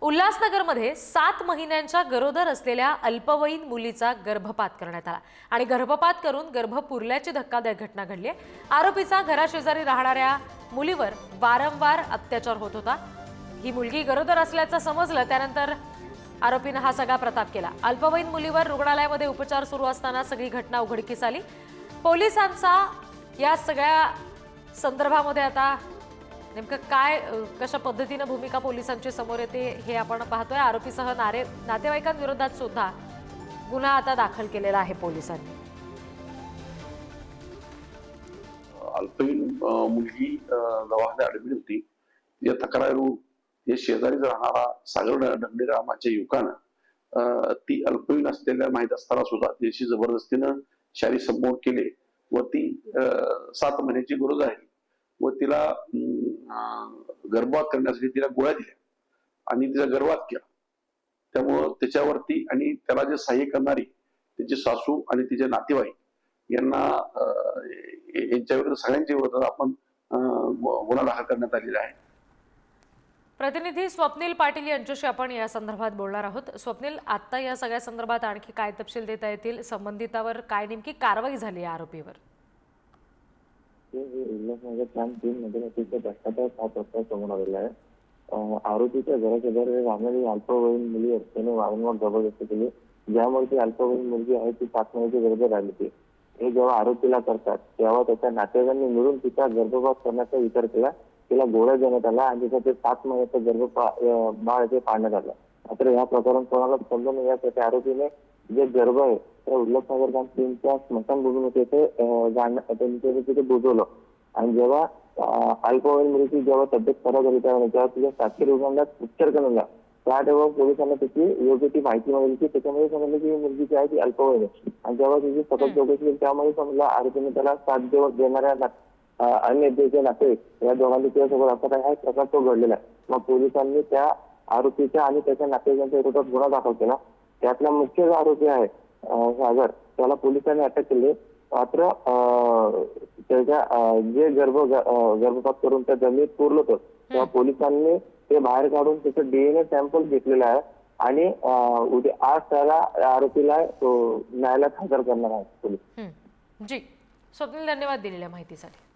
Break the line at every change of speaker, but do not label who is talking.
उल्हासनगरमध्ये 7 महिन्यांच्या गरोदर असलेल्या अल्पवयीन मुलीचा गर्भपात करण्यात आला आणि गर्भपात करून गर्भ पुरल्याची धक्कादायक घटना घडली। आरोपीचा घराशेजारी राहणाऱ्या मुलीवर वारंवार अत्याचार होत होता। ही मुलगी गरोदर असल्याचं समजलं त्यानंतर आरोपीने हा सगळा प्रताप केला। अल्पवयीन मुलीवर रुग्णालयामध्ये उपचार सुरू असताना सगळी घटना उघडकीस आली। पोलिसांचा या सगळ्या संदर्भामध्ये आता नेमकं काय कशा पद्धतीने भूमिका पोलिसांची समोर येते हे आपण पाहतोय। आरोपीसह नातेवाईकांविरोधात सुद्धा गुन्हा आता दाखल केलेला आहे पोलिसांनी।
अल्पवयीन मुलगी दवाखान्यात ऍडमिट होती। या तक्रारीवरून हे शेजारीच राहणारा सागर ढंगेरामाच्या युवकानं ती अल्पवयीन असलेल्या माहीत असताना सुद्धा त्याची जबरदस्तीनं शारीरिक संभोग केले व ती 7 महिन्याची गरोदर आहे व तिला गर्भपात करण्यासाठी तिला गोळ्या दिल्या आणि तिचा गर्भपात केला। त्यामुळं त्याच्यावरती आणि त्याला जे सहाय्य करणारी त्याची सासू आणि तिचे नातेवाईक यांना यांच्या विरुद्ध सगळ्यांच्या विरोधात आपण गुन्हा दाखल करण्यात आलेला आहे।
प्रतिनिधी स्वप्नील पाटील यांच्याशी आपण या संदर्भात बोलणार आहोत। स्वप्नील, आता या सगळ्या संदर्भात आणखी काय तपशील देता येतील? संबंधितावर काय नेमकी कारवाई झाली या आरोपीवर?
उल्हासनगर प्रांत 3 मध्ये अतिशय भ्रष्टाचार 7 वाजता समोर आलेला आहे। आरोपीच्या घराशेजारी राहणारी अल्पवयीन मुली असल्याने वारंवार जबरदस्ती केली, ज्यामुळे ती अल्पवयीन मुलगी आहे ती 7 महिन्याची गरोदर राहिली होती। हे जेव्हा आरोपीला करतात तेव्हा त्याच्या नातेवाईकांनी मिळून तिचा गर्भपात करण्याचा विचार केला, तिला गोळ्या देण्यात आला आणि तिचं ते 7 महिन्याचं बाळ ते पाळण्यात आलं। मात्र या प्रकरण कोणाला समजून यासाठी आरोपीने जे गर्भ आहे त्या उल्हासनगर प्रांत 3च्या स्मशानभूमीमध्ये तिथे बुजवलं आणि जेव्हा अल्पवयीन मुलीची जेव्हा तब्येत खराब झाली तेव्हा तिच्या शासकीय रुग्णालयात उपचार करण्यात त्या तेव्हा पोलिसांना त्याची योग्य ती माहिती मिळाली की त्याच्यामध्ये समजलं की मुलगी जी आहे ती अल्पवयीन आहे आणि जेव्हा तिची सतत चौकशी केली त्यामुळे समजलं आरोपीने त्याला 7 दिवस देणाऱ्या अन्य जे नातेवाईक या दोघांनी त्याच्यासोबत असा काही प्रकार तो घडलेला आहे। मग पोलिसांनी त्या आरोपीच्या आणि त्याच्या नातेवाईकांच्या विरोधात गुन्हा दाखल केला। त्यातला मुख्य जो आरोपी आहे सागर त्याला पोलिसांनी अटक केली। मात्र त्याच्या जे गर्भपात करून त्या जमिनीत पुरलं होतं तेव्हा पोलिसांनी ते बाहेर काढून त्याचं DNA सॅम्पल घेतलेलं आहे आणि उद्या आज त्याला आरोपीला न्यायालयात हजर करणार आहे पोलीस।
जी स्वप्नील, धन्यवाद दिलेल्या माहितीसाठी।